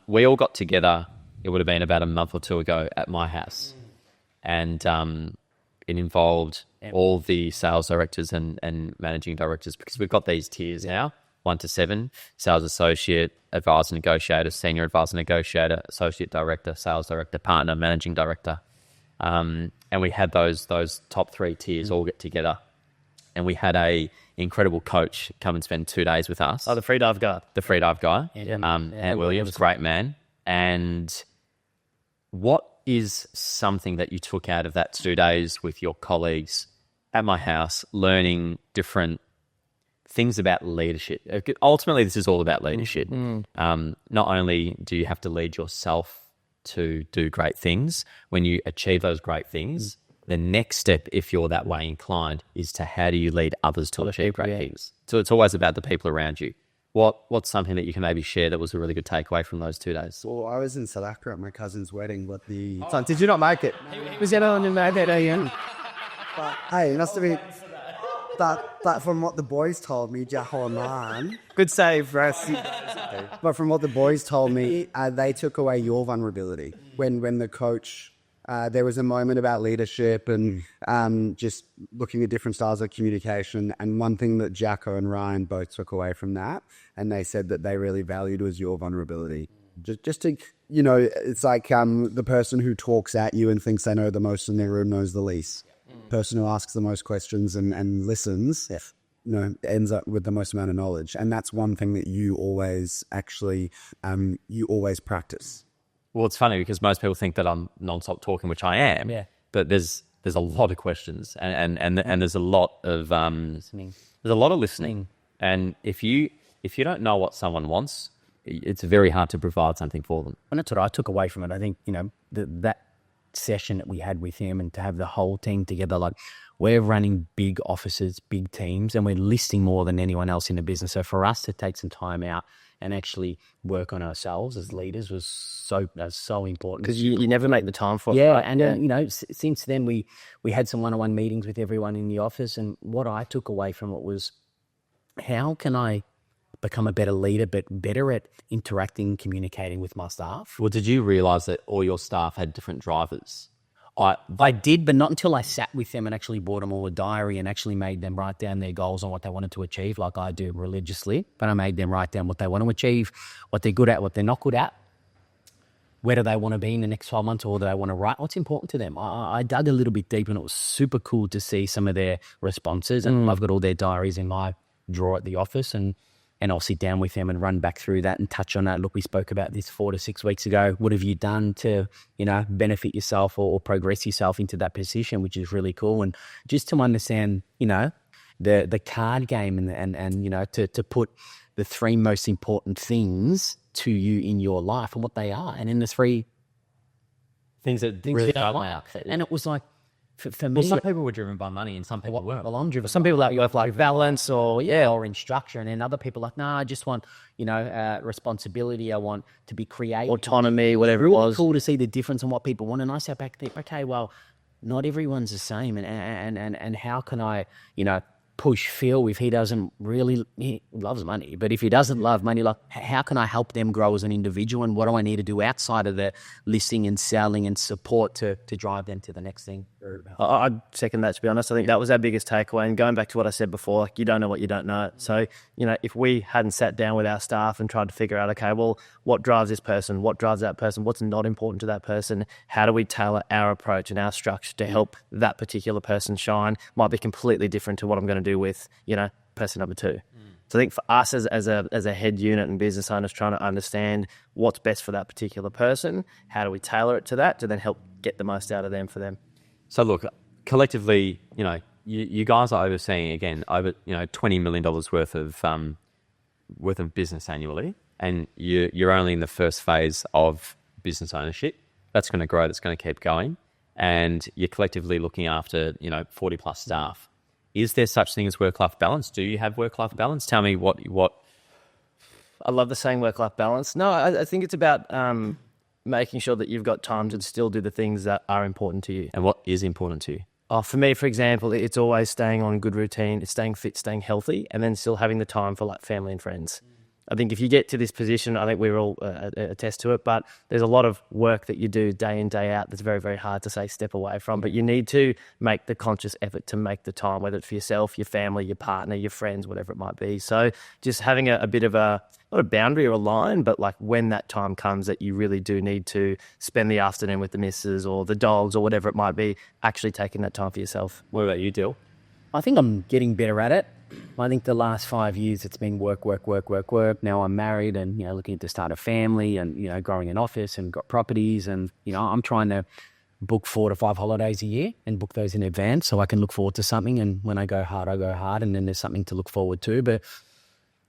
We all got together. It would have been about a month or two ago at my house, and it involved all the sales directors and managing directors, because we've got these tiers now, 1 to 7: sales associate, advisor negotiator, senior advisor negotiator, associate director, sales director, partner, managing director. And we had those top 3 tiers all get together, and we had a incredible coach come and spend 2 days with us. Oh, the free dive guy. The free dive guy. Ant Williams, great man. And what is something that you took out of that 2 days with your colleagues at my house, learning different things about leadership? Ultimately, this is all about leadership. Not only do you have to lead yourself to do great things, when you achieve those great things, the next step, if you're that way inclined, is to how do you lead others to achieve great things? So it's always about the people around you. What's something that you can maybe share that was a really good takeaway from those 2 days? Well, I was in South Africa at my cousin's wedding, but did you not make it? He was the only man that But hey, it must have been that from what the boys told me, Jahoman. Good save, Russ. But from what the boys told me, they took away your vulnerability when the coach. There was a moment about leadership and just looking at different styles of communication. And one thing that Jacko and Ryan both took away from that, and they said that they really valued, was your vulnerability. Just to, it's like the person who talks at you and thinks they know the most in their room knows the least. Person who asks the most questions and listens, ends up with the most amount of knowledge. And that's one thing that you always practice. Well, it's funny because most people think that I'm non-stop talking, which I am. Yeah. But there's a lot of questions and there's a lot of listening. There's a lot of listening. And if you don't know what someone wants, it's very hard to provide something for them. And that's what I took away from it. I think, that session that we had with him, and to have the whole team together, like, we're running big offices, big teams, and we're listing more than anyone else in the business. So for us to take some time out and actually work on ourselves as leaders was so important. Because you never make the time for it. Yeah, and since then we had some one-on-one meetings with everyone in the office, and what I took away from it was, how can I become a better leader, but better at interacting, communicating with my staff? Well, did you realise that all your staff had different drivers? I did, but not until I sat with them and actually bought them all a diary and actually made them write down their goals on what they wanted to achieve, like I do religiously. But I made them write down what they want to achieve, what they're good at, what they're not good at. Where do they want to be in the next 12 months, or do they want to write? What's important to them? I dug a little bit deep, and it was super cool to see some of their responses. And I've got all their diaries in my drawer at the office, and I'll sit down with them and run back through that and touch on that. Look, we spoke about this 4 to 6 weeks ago. What have you done to, benefit yourself or progress yourself into that position, which is really cool. And just to understand, the card game and to put the 3 most important things to you in your life and what they are. And in the 3 things that really you don't like. And it was like, for me, well, some people were driven by money and some people weren't. Well, I'm driven. Some people like balance or in structure, and then other people like, I just want responsibility. I want to be creative, autonomy, whatever it was. Cool to see the difference in what people want. And I sat back and think, okay, well, not everyone's the same, and how can I push Phil if he loves money, but if he doesn't love money, like, how can I help them grow as an individual, and what do I need to do outside of the listing and selling and support to drive them to the next thing? I'd second that, to be honest. I think that was our biggest takeaway. And going back to what I said before, like, you don't know what you don't know. So, if we hadn't sat down with our staff and tried to figure out, okay, well, what drives this person? What drives that person? What's not important to that person? How do we tailor our approach and our structure to help that particular person shine? Might be completely different to what I'm going to do with, person number 2. So I think for us as a head unit and business owners, trying to understand what's best for that particular person, how do we tailor it to that to then help get the most out of them for them? So look, collectively, you guys are overseeing, again, over $20 million worth of business annually, and you're only in the first phase of business ownership. That's going to grow. That's going to keep going, and you're collectively looking after 40 plus staff. is there such thing as work-life balance? Do you have work-life balance? Tell me what. I love the saying work-life balance. No, I think it's about making sure that you've got time to still do the things that are important to you. And what is important to you? Oh, for me, for example, it's always staying on good routine, it's staying fit, staying healthy, and then still having the time for like family and friends. I think if you get to this position, I think we're all attest to it, but there's a lot of work that you do day in, day out that's very, very hard to say step away from. But you need to make the conscious effort to make the time, whether it's for yourself, your family, your partner, your friends, whatever it might be. So just having a bit of a, not a boundary or a line, but like when that time comes that you really do need to spend the afternoon with the missus or the dogs or whatever it might be, actually taking that time for yourself. What about you, Dill? I think I'm getting better at it. I think the last 5 years it's been work. Now I'm married and, looking to start a family and, growing an office and got properties and, I'm trying to book 4 to 5 holidays a year and book those in advance so I can look forward to something. And when I go hard and then there's something to look forward to. But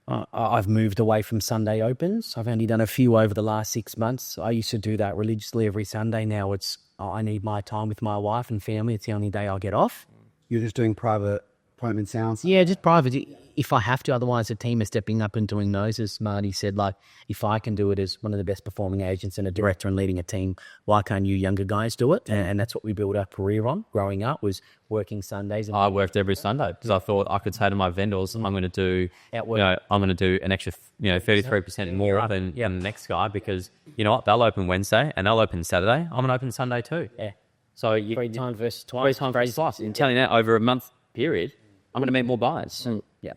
I've moved away from Sunday opens. I've only done a few over the last 6 months. I used to do that religiously every Sunday. Now it's, I need my time with my wife and family. It's the only day I'll get off. You're just doing private appointment sounds? Yeah, just private. If I have to, otherwise the team is stepping up and doing those. As Marty said, like, if I can do it as one of the best performing agents and a director and leading a team, why can't you younger guys do it? And that's what we built our career on. Growing up was working Sundays. And I worked every Sunday because I thought I could say to my vendors, I'm going to do, I'm going to do an extra, 33% more than the next guy because you know what? They'll open Wednesday and they'll open Saturday. I'm going to open Sunday too. Yeah. So 3 times versus twice. 3 times versus twice. I'm telling you that over a month period, I'm going to meet more buyers. Yeah.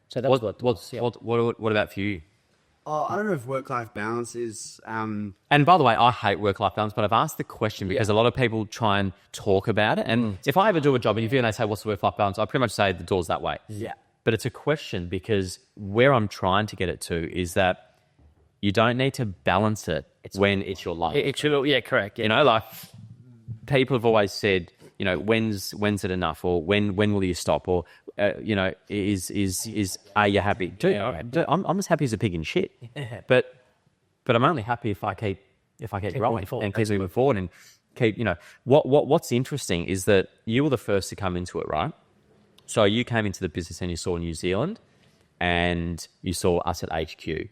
So that's what about for you? Oh, I don't know if work-life balance is... And by the way, I hate work-life balance, but I've asked the question because a lot of people try and talk about it. And if I ever do a job interview and they say, what's the work-life balance? I pretty much say the door's that way. Yeah. But it's a question because where I'm trying to get it to is that you don't need to balance it when it's your life. Correct. Yeah. Like people have always said, when's it enough, or when will you stop, or is are you happy? Dude, I'm as happy as a pig in shit. But I'm only happy if I keep rolling and keep moving forward and keep. What's interesting is that you were the first to come into it, right? So you came into the business and you saw New Zealand, and you saw us at HQ.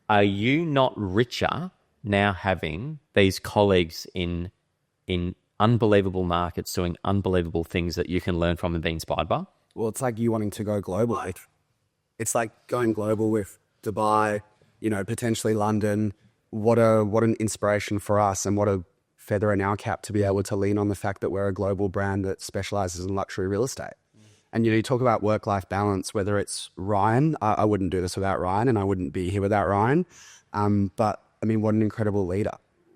Are you not richer now having these colleagues in unbelievable markets doing unbelievable things that you can learn from and be inspired by? Well, it's like you wanting to go global. It's like going global with Dubai, potentially London. What an inspiration for us, and what a feather in our cap to be able to lean on the fact that we're a global brand that specializes in luxury real estate. And you talk about work-life balance, whether it's Ryan. I wouldn't do this without Ryan, and I wouldn't be here without Ryan. But I mean, what an incredible leader.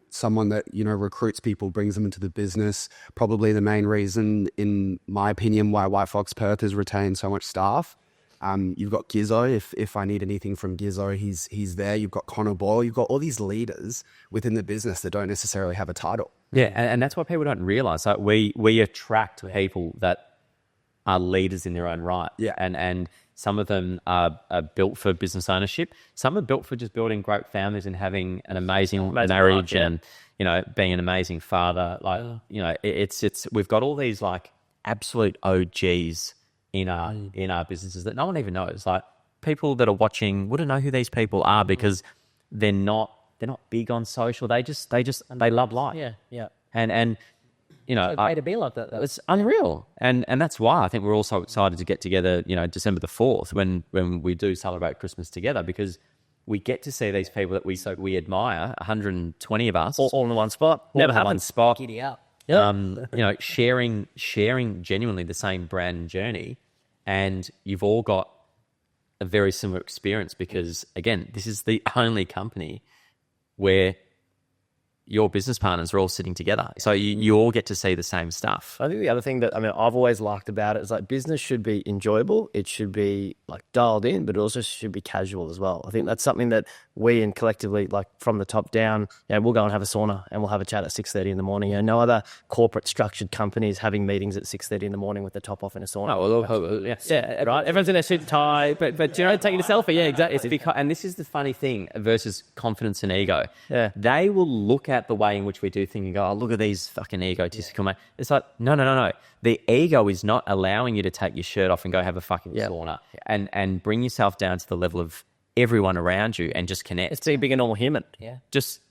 Someone that, recruits people, brings them into the business. Probably the main reason, in my opinion, why WHITEFOX Perth has retained so much staff. You've got Gizzo. If I need anything from Gizzo, he's there. You've got Connor Boyle. You've got all these leaders within the business that don't necessarily have a title. Yeah, and that's what people don't realize. Like we attract people that are leaders in their own right. Yeah. And some of them are built for business ownership. Some are built for just building great families and having an amazing marriage and, being an amazing father. It's we've got all these like absolute OGs in our businesses that no one even knows. Like people that are watching wouldn't know who these people are because they're not big on social. They love life. Yeah. And It's okay to be like that, though. It's unreal. And that's why I think we're all so excited to get together, December the 4th when we do celebrate Christmas together, because we get to see these people that we admire, 120 of us. All in one spot. Never happened. One spot. Giddy out. Sharing genuinely the same brand journey. And you've all got a very similar experience because, again, this is the only company where your business partners are all sitting together. So you all get to see the same stuff. I think the other thing that, I've always liked about it is like business should be enjoyable. It should be like dialed in, but it also should be casual as well. I think that's something that we and collectively, like from the top down, we'll go and have a sauna and we'll have a chat at 6:30 in the morning. No other corporate structured companies having meetings at 6:30 in the morning with the top off in a sauna. Yeah, right. Everyone's in a suit and tie, but taking a selfie. Yeah, exactly. And this is the funny thing versus confidence and ego. Yeah. They will look at at the way in which we do things and go, oh, look at these fucking egotistical mate. It's like, no. The ego is not allowing you to take your shirt off and go have a fucking sauna and bring yourself down to the level of everyone around you and just connect. It's being a normal human. Yeah. Just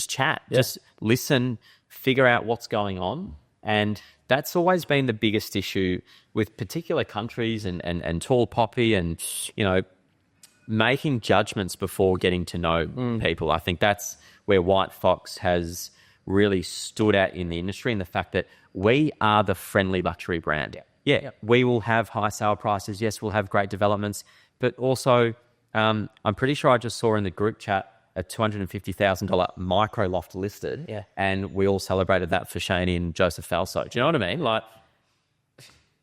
chat. Yeah. Just listen, figure out what's going on. And that's always been the biggest issue with particular countries and tall poppy and, making judgments before getting to know people. I think that's where White Fox has really stood out in the industry, and the fact that we are the friendly luxury brand. Yeah, we will have high sale prices. Yes, we'll have great developments. But also, I'm pretty sure I just saw in the group chat a $250,000 micro loft listed. Yeah. And we all celebrated that for Shane and Joseph Falso. Do you know what I mean? Like,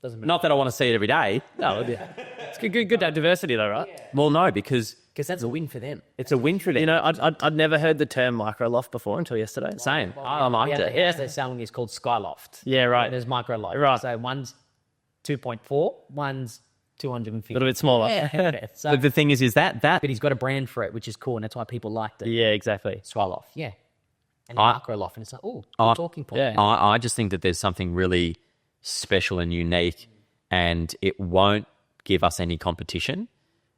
not that I want to see it every day. No, it's good to have diversity though, right? Yeah. Well, no, because that's a win for them. It's a win for them. I'd never heard the term micro loft before until yesterday. Same. I liked it. Yeah, they're selling is called Skyloft. Yeah, right. And there's micro loft. Right. So one's 2.4, one's 250. A little bit smaller. Yeah. So, But the thing is that but he's got a brand for it, which is cool, and that's why people liked it. Yeah, exactly. Skyloft. Yeah. And then micro loft, and it's like, good talking point. Yeah. I just think that there's something really special and unique, and it won't give us any competition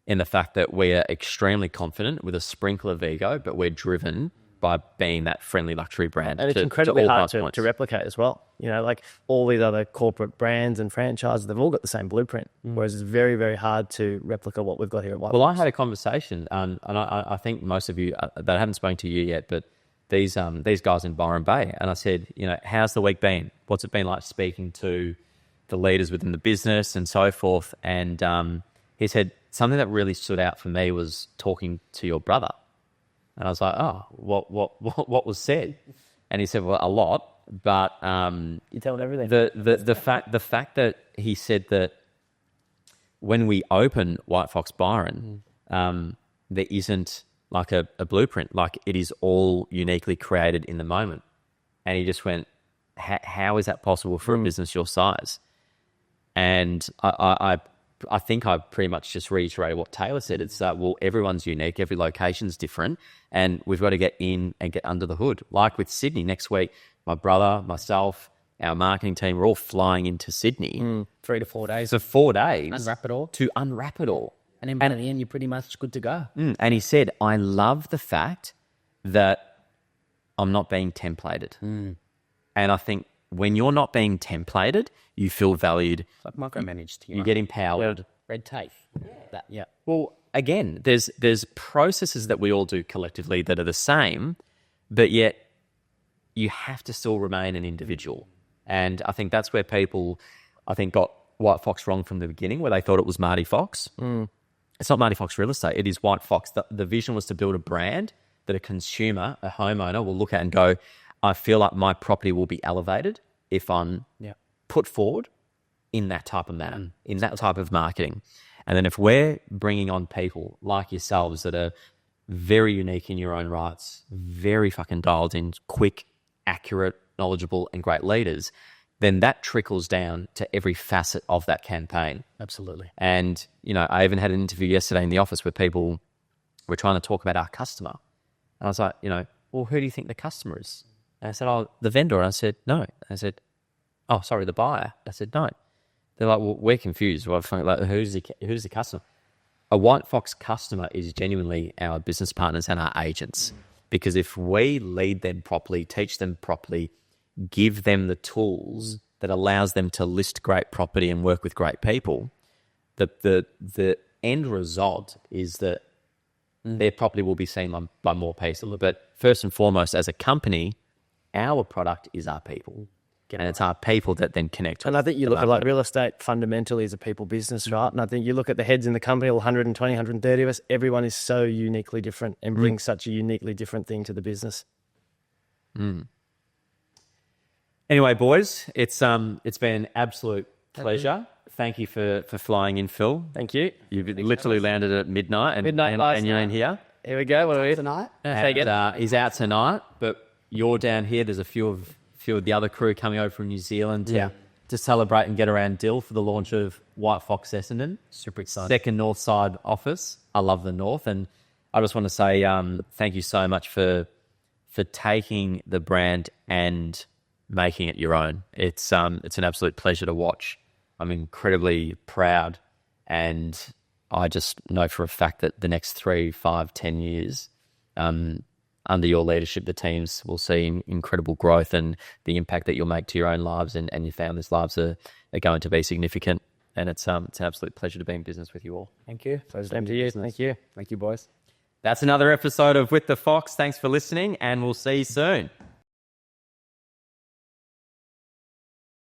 in the fact that we are extremely confident with a sprinkle of ego, but we're driven by being that friendly luxury brand. And it's incredibly hard to replicate as well. Like all these other corporate brands and franchises, they've all got the same blueprint, whereas it's very, very hard to replicate what we've got here at White Fox. Well, I had a conversation, and I think most of you that I haven't spoken to you yet, but these guys in Byron Bay, and I said, how's the week been? What's it been like speaking to the leaders within the business and so forth? And he said something that really stood out for me was talking to your brother. And I was like, oh, what was said? And he said, well, a lot, but you tell everything. The fact that he said that when we open White Fox Byron, there isn't like a blueprint, like it is all uniquely created in the moment. And he just went, how is that possible for a business your size? And I think I pretty much just reiterated what Taylor said. It's everyone's unique, every location's different, and we've got to get in and get under the hood. Like with Sydney next week, my brother, myself, our marketing team, we're all flying into Sydney. 3 to 4 days. So 4 days. Unwrap it all. To unwrap it all. And then by the end, you're pretty much good to go. And he said, I love the fact that I'm not being templated. And I think when you're not being templated, you feel valued. It's like micromanaged. You get empowered. Red tape. Yeah. Well, again, there's processes that we all do collectively that are the same, but yet you have to still remain an individual. And I think that's where people, got White Fox wrong from the beginning, where they thought it was Marty Fox. It's not Marty Fox Real Estate. It is White Fox. The vision was to build a brand that a consumer, a homeowner, will look at and go, I feel like my property will be elevated if I'm put forward in that type of manner, in that type of marketing. And then if we're bringing on people like yourselves that are very unique in your own rights, very fucking dialed in, quick, accurate, knowledgeable, and great leaders, then that trickles down to every facet of that campaign. Absolutely. And, I even had an interview yesterday in the office where people were trying to talk about our customer. And I was like, well, who do you think the customer is? And I said, oh, the vendor. And I said, no. I said, oh, sorry, the buyer. I said, no. They're like, well, we're confused. Well, like, who's the customer? A White Fox customer is genuinely our business partners and our agents. Because if we lead them properly, teach them properly, give them the tools that allows them to list great property and work with great people, the end result is that their property will be seen by more people. But first and foremost, as a company, our product is our people. And it's our people that then connect. And I think you look at like real estate fundamentally is a people business, right? And I think you look at the heads in the company, all 120, 130 of us, everyone is so uniquely different and brings such a uniquely different thing to the business. Anyway, boys, it's been an absolute pleasure. Thank you for flying in, Phil. Thank you. You've literally landed at midnight and you're in here. Here we go. What are we Tonight? He's out tonight, but you're down here. There's a few of the other crew coming over from New Zealand to celebrate and get around Dill for the launch of White Fox Essendon. Super excited. Second Northside office. I love the North. And I just want to say thank you so much for for taking the brand and making it your own. It's an absolute pleasure to watch. I'm incredibly proud, and I just know for a fact that the next 3, 5, 10 years, under your leadership, the teams will see incredible growth, and the impact that you'll make to your own lives and your family's lives are going to be significant. And it's an absolute pleasure to be in business with you all. Thank you. Same to you. Thank you. Thank you, boys. That's another episode of With the Fox. Thanks for listening, and we'll see you soon.